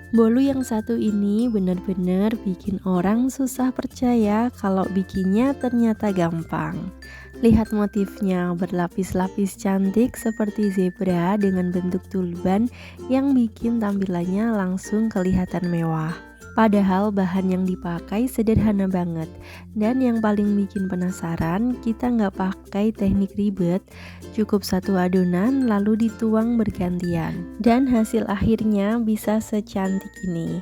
Bolu yang satu ini benar-benar bikin orang susah percaya kalau bikinnya ternyata gampang. Lihat motifnya berlapis-lapis cantik seperti zebra dengan bentuk tulban yang bikin tampilannya langsung kelihatan mewah. Padahal bahan yang dipakai sederhana banget. Dan yang paling bikin penasaran, kita nggak pakai teknik ribet, cukup satu adonan lalu dituang bergantian. Dan hasil akhirnya bisa secantik ini.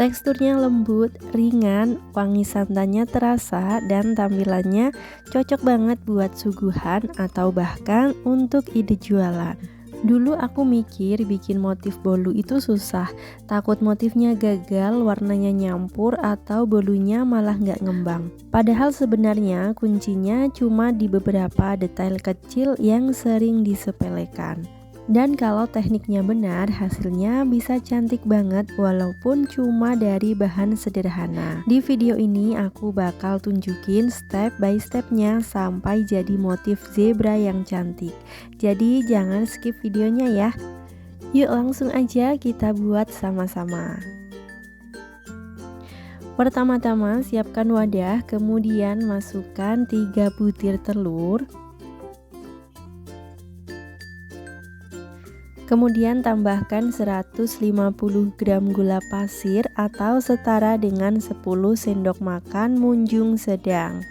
Teksturnya lembut, ringan, wangi santannya terasa, dan tampilannya cocok banget buat suguhan atau bahkan untuk ide jualan. Dulu aku mikir bikin motif bolu itu susah, takut motifnya gagal, warnanya nyampur, atau bolunya malah nggak ngembang. Padahal sebenarnya kuncinya cuma di beberapa detail kecil yang sering disepelekan. Dan kalau tekniknya benar, hasilnya bisa cantik banget walaupun cuma dari bahan sederhana. Di video ini aku bakal tunjukin step by stepnya sampai jadi motif zebra yang cantik. Jadi jangan skip videonya ya. Yuk langsung aja kita buat sama-sama. Pertama-tama siapkan wadah, kemudian masukkan 3 butir telur. Kemudian tambahkan 150 gram gula pasir atau setara dengan 10 sendok makan munjung sedang.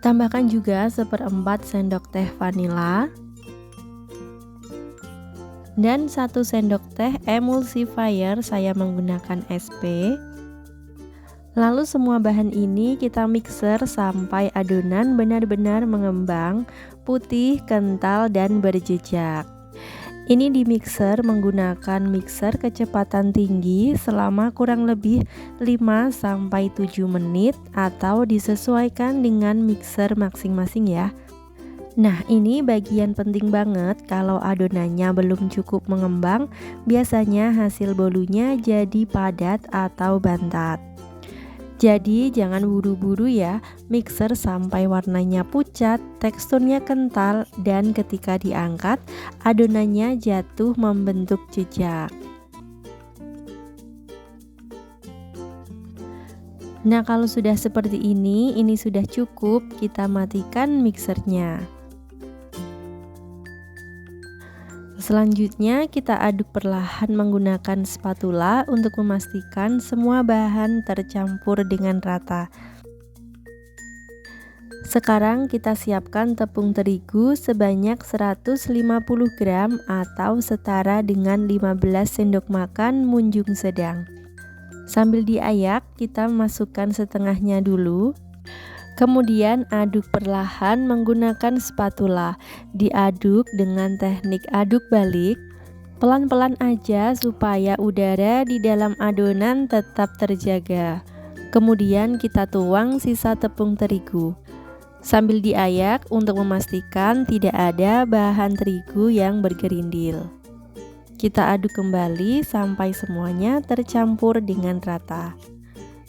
Tambahkan juga 1/4 sendok teh vanila dan 1 sendok teh emulsifier, saya menggunakan SP. Lalu semua bahan ini kita mixer sampai adonan benar-benar mengembang, putih, kental, dan berjejak. Ini di mixer menggunakan mixer kecepatan tinggi selama kurang lebih 5-7 menit atau disesuaikan dengan mixer masing-masing ya. Nah, ini bagian penting banget. Kalau adonannya belum cukup mengembang, biasanya hasil bolunya jadi padat atau bantat. Jadi jangan buru-buru ya, mixer sampai warnanya pucat, teksturnya kental, dan ketika diangkat, adonannya jatuh membentuk jejak. Nah, kalau sudah seperti ini sudah cukup, kita matikan mixernya. Selanjutnya kita aduk perlahan menggunakan spatula untuk memastikan semua bahan tercampur dengan rata. Sekarang kita siapkan tepung terigu sebanyak 150 gram atau setara dengan 15 sendok makan munjung sedang. Sambil diayak, kita masukkan setengahnya dulu. Kemudian aduk perlahan menggunakan spatula. Diaduk dengan teknik aduk balik. Pelan-pelan aja supaya udara di dalam adonan tetap terjaga. Kemudian kita tuang sisa tepung terigu. Sambil diayak untuk memastikan tidak ada bahan terigu yang bergerindil. Kita aduk kembali sampai semuanya tercampur dengan rata.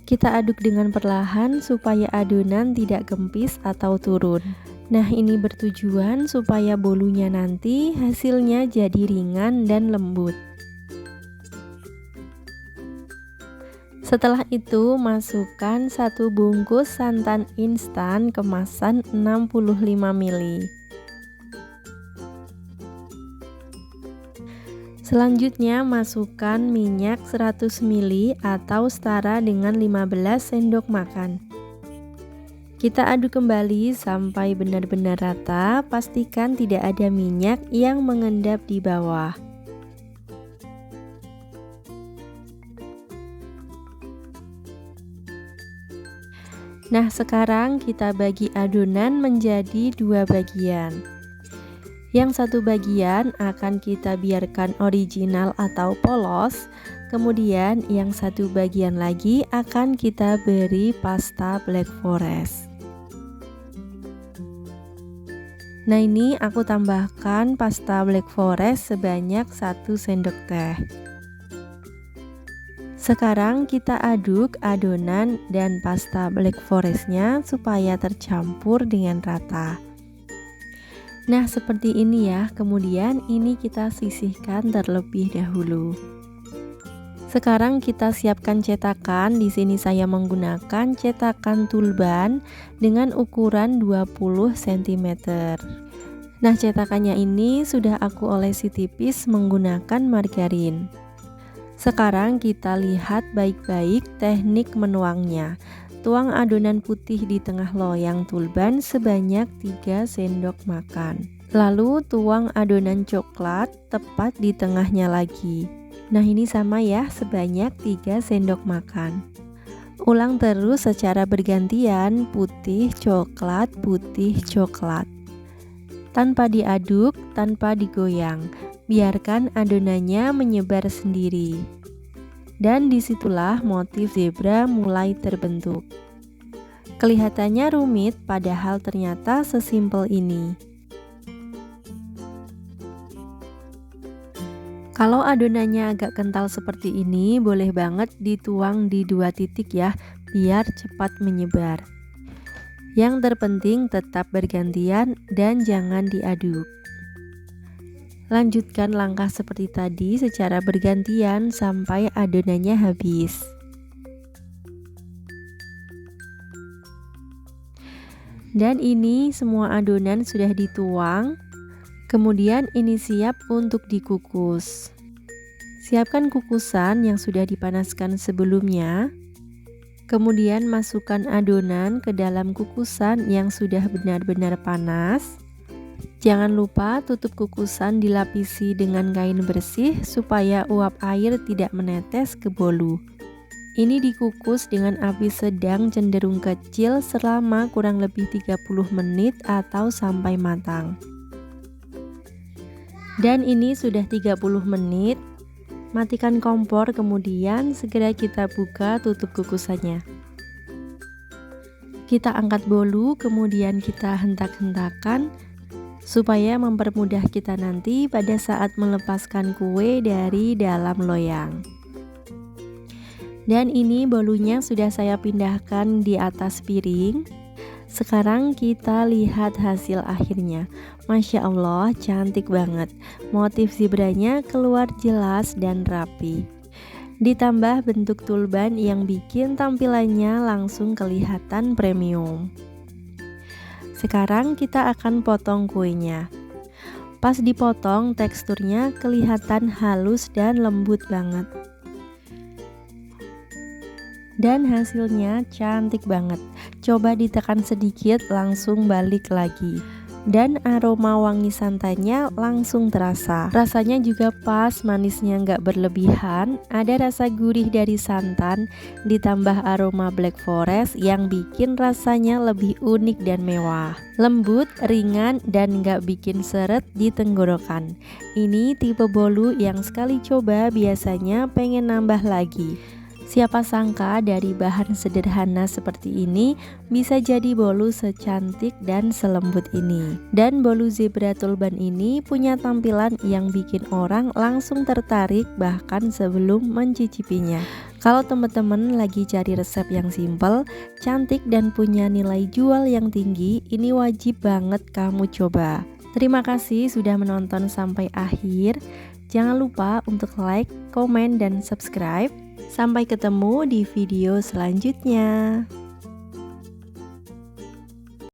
Kita aduk dengan perlahan supaya adonan tidak gempis atau turun. Nah, ini bertujuan supaya bolunya nanti hasilnya jadi ringan dan lembut. Setelah itu, masukkan 1 bungkus santan instan kemasan 65 ml. Selanjutnya masukkan minyak 100 ml atau setara dengan 15 sendok makan. Kita aduk kembali sampai benar-benar rata, pastikan tidak ada minyak yang mengendap di bawah. Nah, sekarang kita bagi adonan menjadi 2 bagian. Yang satu bagian akan kita biarkan original atau polos, kemudian yang satu bagian lagi akan kita beri pasta black forest. Nah, ini aku tambahkan pasta black forest sebanyak 1 sendok teh. Sekarang kita aduk adonan dan pasta black forestnya supaya tercampur dengan rata. Nah, seperti ini ya. Kemudian ini kita sisihkan terlebih dahulu. Sekarang kita siapkan cetakan. Di sini saya menggunakan cetakan tulban dengan ukuran 20 cm. Nah, cetakannya ini sudah aku olesi tipis menggunakan margarin. Sekarang kita lihat baik-baik teknik menuangnya. Tuang adonan putih di tengah loyang tulban sebanyak 3 sendok makan. Lalu tuang adonan coklat tepat di tengahnya lagi. Nah, ini sama ya, sebanyak 3 sendok makan. Ulang terus secara bergantian, putih, coklat, putih, coklat. Tanpa diaduk, tanpa digoyang. Biarkan adonannya menyebar sendiri. Dan disitulah motif zebra mulai terbentuk. Kelihatannya rumit, padahal ternyata sesimpel ini. Kalau adonannya agak kental seperti ini, boleh banget dituang di 2 titik ya, biar cepat menyebar. Yang terpenting tetap bergantian dan jangan diaduk. Lanjutkan langkah seperti tadi secara bergantian sampai adonannya habis. Dan ini semua adonan sudah dituang. Kemudian ini siap untuk dikukus. Siapkan kukusan yang sudah dipanaskan sebelumnya. Kemudian masukkan adonan ke dalam kukusan yang sudah benar-benar panas. Jangan lupa tutup kukusan dilapisi dengan kain bersih supaya uap air tidak menetes ke bolu. Ini dikukus dengan api sedang cenderung kecil selama kurang lebih 30 menit atau sampai matang. Dan ini sudah 30 menit. Matikan kompor, kemudian segera kita buka tutup kukusannya. Kita angkat bolu, kemudian kita hentak-hentakan supaya mempermudah kita nanti pada saat melepaskan kue dari dalam loyang. Dan ini bolunya sudah saya pindahkan di atas piring. Sekarang kita lihat hasil akhirnya. Masya Allah, cantik banget. Motif zebranya keluar jelas dan rapi. Ditambah bentuk tulban yang bikin tampilannya langsung kelihatan premium. Sekarang kita akan potong kuenya. Pas dipotong, teksturnya kelihatan halus dan lembut banget. Dan hasilnya cantik banget. Coba ditekan sedikit, langsung balik lagi. Dan aroma wangi santannya langsung terasa. Rasanya juga pas, manisnya nggak berlebihan. Ada rasa gurih dari santan, ditambah aroma black forest yang bikin rasanya lebih unik dan mewah. Lembut, ringan, dan nggak bikin seret di tenggorokan. Ini tipe bolu yang sekali coba biasanya pengen nambah lagi. Siapa sangka dari bahan sederhana seperti ini bisa jadi bolu secantik dan selembut ini. Dan bolu zebra tulban ini punya tampilan yang bikin orang langsung tertarik bahkan sebelum mencicipinya. Kalau teman-teman lagi cari resep yang simple, cantik dan punya nilai jual yang tinggi, ini wajib banget kamu coba. Terima kasih sudah menonton sampai akhir. Jangan lupa untuk like, komen, dan subscribe. Sampai ketemu di video selanjutnya.